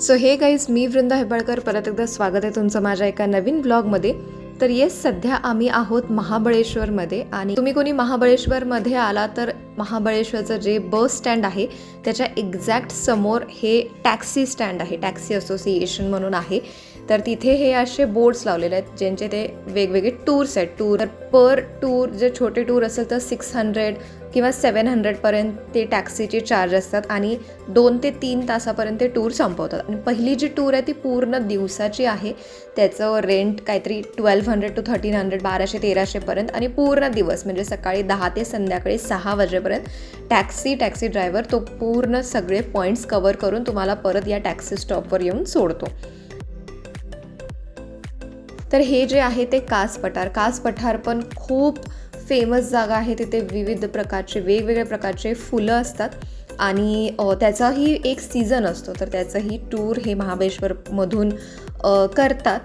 So हे guys, मी वृंदा हेबाळकर, परत एकदा स्वागत आहे तुमचं माझ्या एका नवीन ब्लॉगमध्ये. तर येस, सध्या आम्ही आहोत महाबळेश्वरमध्ये. आणि तुम्ही कोणी महाबळेश्वरमध्ये आला तर महाबळेश्वरचं जे बस स्टँड आहे त्याच्या एक्झॅक्ट समोर हे टॅक्सी स्टँड आहे, टॅक्सी असोसिएशन म्हणून आहे. तर तिथे हे असे बोर्ड्स लावलेले आहेत ज्यांचे ते वेगवेगळे टूर्स आहेत. टूर पर टूर जे छोटे टूर असेल तर 600 किंवा 700पर्यंत ते टॅक्सीचे चार्ज असतात आणि 2 ते 3 तासापर्यंत ते टूर संपवतात. आणि पहिली जी टूर आहे ती पूर्ण दिवसाची आहे. त्याचं रेंट काहीतरी 1200 to 1300, 1200-1300पर्यंत. आणि पूर्ण दिवस म्हणजे सकाळी 10 ते संध्याकाळी 6 वाजेपर्यंत टॅक्सी ड्रायव्हर तो पूर्ण सगळे पॉईंट्स कवर करून तुम्हाला परत या टॅक्सी स्टॉपवर येऊन सोडतो. तर हे जे आहे ते कास पठार पण खूप फेमस जागा आहे. तिथे विविध प्रकारचे वेगवेगळ्या प्रकारचे फुलं असतात आणि त्याचाही एक सीझन असतो. तर त्याचंही टूर हे महाबळेश्वरमधून करतात.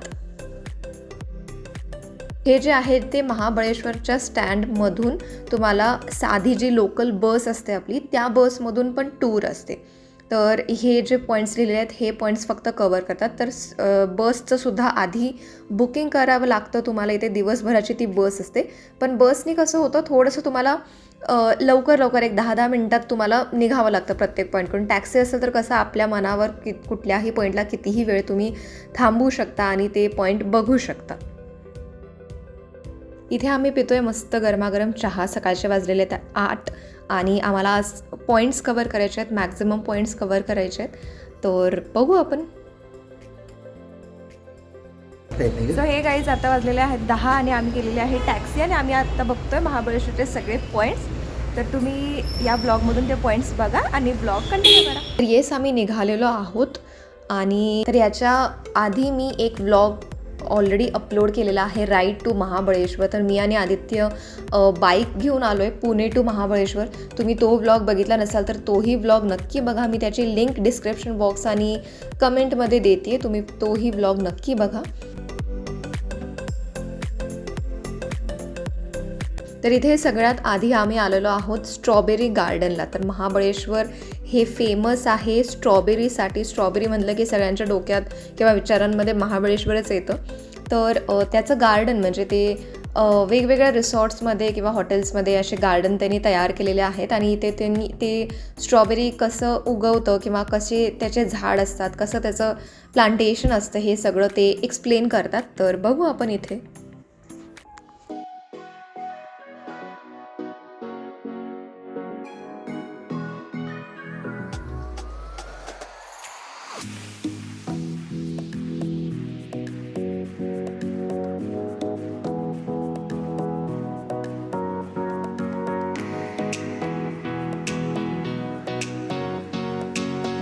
हे जे आहे ते महाबळेश्वरच्या स्टँडमधून तुम्हाला साधी जी लोकल बस असते आपली, त्या बसमधून पण टूर असते. तर हे जे पॉईंट्स लिहिलेले आहेत हे पॉईंट्स फक्त कवर करतात. तर बसचं सुद्धा आधी बुकिंग करावं लागतं तुम्हाला. इथे दिवसभराची ती बस असते. पण बसनी कसं होतं, थोडंसं तुम्हाला लवकर एक 10-10 मिनटात तुम्हाला निघावं लागतं प्रत्येक पॉईंटकडून. टॅक्सी असेल तर कसं आपल्या मनावर कुठल्याही पॉईंटला कितीही वेळ तुम्ही थांबू शकता आणि ते पॉईंट बघू शकता. इथे आम्ही पितोय मस्त गरमागरम चहा. सकाळचे वाजलेले आहेत 8 आणि आम्हाला आज पॉईंट्स कवर करायचे आहेत, मॅक्झिमम पॉईंट्स कवर करायचे आहेत. तर बघू आपण. सो हे गाईज, आता वाजलेले आहेत 10 आणि आम्ही गेलेले आहे टॅक्सी आणि आम्ही आता बघतोय महाबळेश्वरचे सगळे पॉईंट्स. तर तुम्ही या ब्लॉगमधून ते पॉईंट्स बघा आणि ब्लॉग कंटिन्यू करा. तर येस, आम्ही निघालेलो आहोत. आणि तर याच्या आधी मी एक व्लॉग ऑलरेडी अपलोड केलेला आहे, राईड टू महाबळेश्वर. तर मी आणि आदित्य बाईक घेऊन आलो आहे पुणे टू महाबळेश्वर. तुम्ही तो व्लॉग बघितला नसाल तर तोही व्लॉग नक्की बघा. मी त्याची लिंक डिस्क्रिप्शन बॉक्स आणि कमेंटमध्ये देते, तुम्ही तोही व्लॉग नक्की बघा. तर इथे सगळ्यात आधी आम्ही आलेलो आहोत स्ट्रॉबेरी गार्डनला. तर महाबळेश्वर हे फेमस आहे स्ट्रॉबेरीसाठी. स्ट्रॉबेरी म्हटलं की सगळ्यांच्या डोक्यात किंवा विचारांमध्ये महाबळेश्वरच येतं. तर त्याचं गार्डन म्हणजे ते वेगवेगळ्या रिसॉर्ट्समध्ये किंवा हॉटेल्समध्ये असे गार्डन त्यांनी तयार केलेले आहेत. आणि इथे त्यांनी ते स्ट्रॉबेरी कसं उगवतं किंवा कसे त्याचे झाड असतात, कसं त्याचं प्लांटेशन असतं, हे सगळं ते एक्सप्लेन करतात. तर बघू आपण इथे.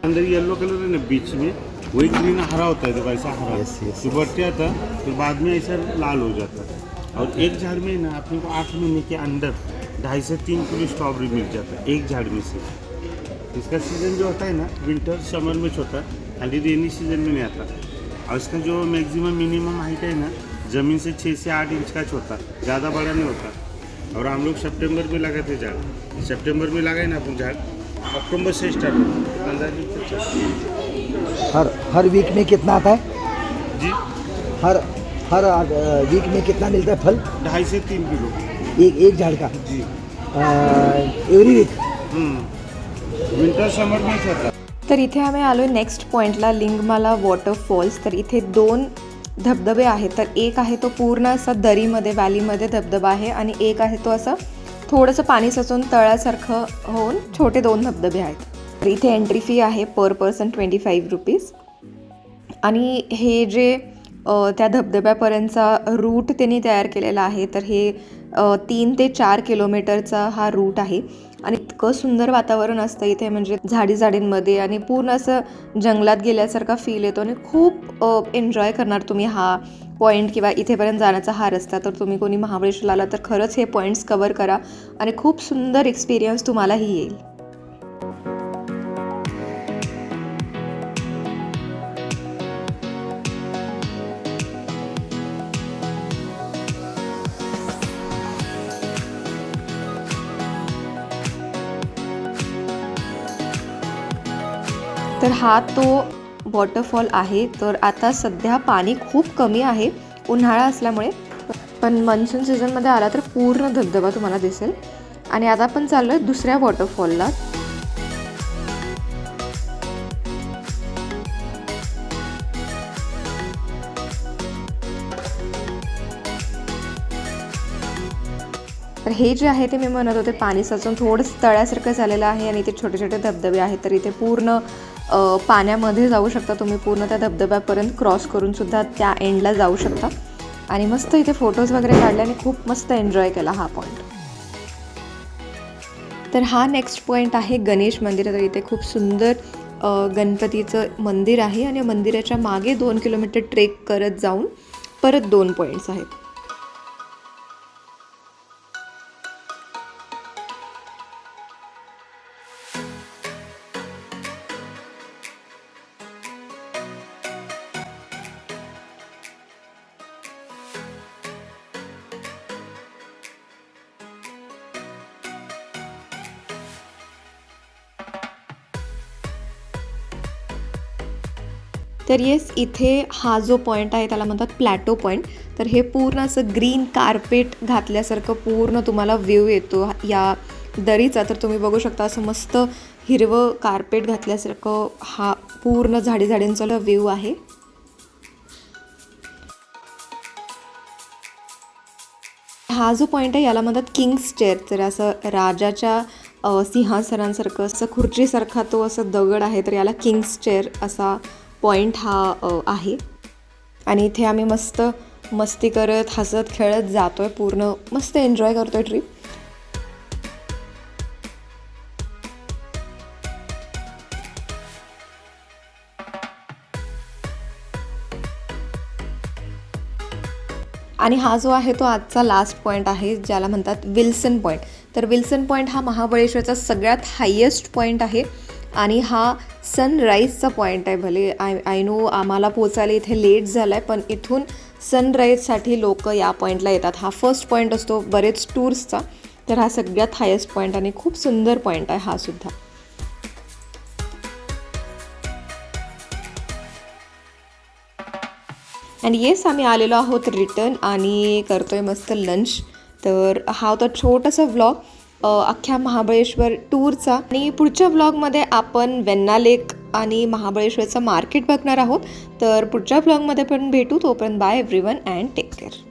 अंदर येलो कलर है ना बीच में, वही ग्रीन हरा होता है, तो वैसा हरा तो बढ़ते आता तो बाद में ऐसा लाल हो जाता है. और एक झाड़ में ना अपने को 8 महीने के अंदर 2.5 से 3 किलो स्ट्रॉबेरी मिल जाता है एक झाड़ में से. इसका सीज़न जो होता है ना विंटर समर में होता है, खाली रेनी सीजन में नहीं आता. और इसका जो मैक्सिमम मिनिमम हाइट है ना ज़मीन से 6 से 8 इंच का होता, ज़्यादा बड़ा नहीं होता. और हम लोग सितंबर में लगाते झाड़, सितंबर में लगाए ना अपन झाड़, अक्टूबर से स्टार्ट होता है. हर वीक में कितना आता है जी? हर वीक में कितना मिलता है फल? 2.5 से 3 किलो एक झाड़ का जी. Every week. विंटर समर में होता. तर इथे आम्ही आलो आहे नेक्स्ट पॉईंटला, लिंगमाला वॉटरफॉल्स. तर इथे 2 धबधबे आहेत. तर एक आहे तो पूर्ण असा दरीमध्ये व्हॅलीमध्ये धबधबा आहे आणि एक आहे तो असं थोडंसं पाणी साचून तळ्यासारखं होऊन छोटे 2 धबधबे आहेत. तर इथे एंट्री फी आहे पर पर्सन 25 रुपीज. आणि हे जे त्या धबधब्यापर्यंतचा रूट त्यांनी तयार केलेला आहे. तर हे 3 ते 4 किलोमीटरचा हा रूट आहे. आणि इतकं सुंदर वातावरण असतं इथे, म्हणजे झाडींमध्ये आणि पूर्ण असं जंगलात गेल्यासारखा फील येतो आणि खूप एन्जॉय करणार तुम्ही हा पॉईंट किंवा इथेपर्यंत जाण्याचा हा रस्ता. तर तुम्ही कोणी महाबळेश्वरला आला तर खरंच हे पॉईंट्स कवर करा आणि खूप सुंदर एक्सपिरियन्स तुम्हालाही येईल. तर हा तो वॉटरफॉल आहे. तर आता सध्या पाणी खूप कमी आहे उन्हाळा असल्यामुळे, पण मान्सून सीझनमध्ये आला तर पूर्ण धबधबा तुम्हाला दिसेल. आणि आता आपण चाललो आहे दुसऱ्या वॉटरफॉलला. तर हे जे आहे ते मी म्हणत होते पाणी साचून थोडंसं तळ्यासारखं झालेलं आहे आणि ते छोटे छोटे धबधबे आहेत. तर इथे पूर्ण पाण्यामध्ये जाऊ शकता तुम्ही, पूर्ण त्या धबधब्यापर्यंत क्रॉस करून सुद्धा त्या एंडला जाऊ शकता. आणि मस्त इथे फोटोज वगैरे काढले आणि खूप मस्त एन्जॉय केला हा पॉईंट. तर हा नेक्स्ट पॉईंट आहे गणेश मंदिर. तर इथे खूप सुंदर गणपतीचं मंदिर आहे आणि मंदिराच्या मागे 2 किलोमीटर ट्रेक करत जाऊन परत 2 पॉईंट्स आहेत. तर येस, इथे हा जो पॉईंट आहे त्याला म्हणतात प्लॅटो पॉईंट. तर हे पूर्ण असं ग्रीन कार्पेट घातल्यासारखं पूर्ण तुम्हाला व्ह्यू येतो या दरीचा. तर तुम्ही बघू शकता असं मस्त हिरवं कार्पेट घातल्यासारखं हा पूर्ण झाडींचा व्ह्यू आहे. हा जो पॉईंट आहे याला म्हणतात किंग्स चेअर. तर असं राजाच्या सिंहासनासारखं असं खुर्चीसारखा तो असं दगड आहे. तर याला किंग्स चेअर असा पॉईंट हा आहे. आणि इथे आम्ही मस्त मस्ती करत हसत खेळत जातोय, पूर्ण मस्त एन्जॉय करतोय ट्रिप. आणि हा जो आहे तो आजचा लास्ट पॉईंट आहे ज्याला म्हणतात विल्सन पॉईंट. तर विल्सन पॉईंट हा महाबळेश्वरचा सगळ्यात हायेस्ट पॉईंट आहे आणि हा सनराईजचा पॉईंट आहे. भले आय नो आम्हाला पोचायला इथे लेट झाला आहे, पण इथून सनराईजसाठी लोक या पॉईंटला येतात. हा फर्स्ट पॉईंट असतो बरेच टूर्सचा. तर हा सगळ्यात हायेस्ट पॉईंट आणि खूप सुंदर पॉईंट आहे हा सुद्धा. आणि येस, आम्ही आलेलो आहोत रिटर्न आणि करतोय मस्त लंच. तर हा होता छोटासा व्लॉग अख्ख्या महाबळेश्वर टूरचा. आणि पुढच्या व्लॉगमध्ये आपण वेण्णा लेक आणि महाबळेश्वरचं मार्केट बघणार आहोत. तर पुढच्या व्लॉगमध्ये पण भेटू. तोपर्यंत bye everyone and take care.